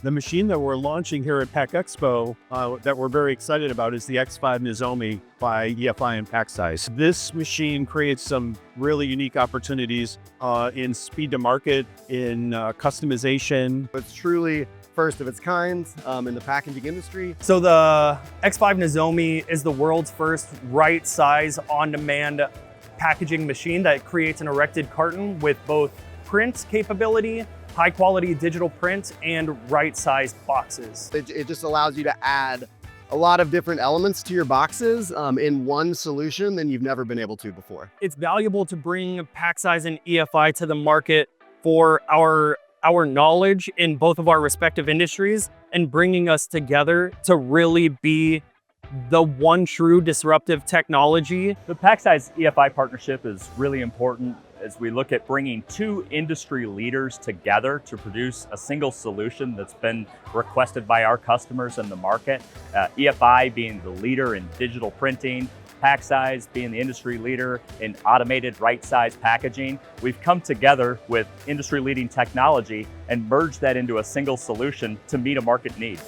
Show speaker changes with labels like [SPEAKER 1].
[SPEAKER 1] The machine that we're launching here at Pack Expo that we're very excited about is the X5 Nozomi by EFI and Packsize. This machine creates some really unique opportunities in speed to market, in customization.
[SPEAKER 2] It's truly first of its kind in the packaging industry.
[SPEAKER 3] So the X5 Nozomi is the world's first right size on-demand packaging machine that creates an erected carton with both print capability, high quality digital print, and right sized boxes.
[SPEAKER 2] It just allows you to add a lot of different elements to your boxes in one solution than you've never been able to before.
[SPEAKER 3] It's valuable to bring Packsize and EFI to the market for our knowledge in both of our respective industries and bringing us together to really be the one true disruptive technology.
[SPEAKER 4] The Packsize EFI partnership is really important as we look at bringing two industry leaders together to produce a single solution that's been requested by our customers in the market. EFI being the leader in digital printing, Packsize being the industry leader in automated right-size packaging. We've come together with industry-leading technology and merged that into a single solution to meet a market need.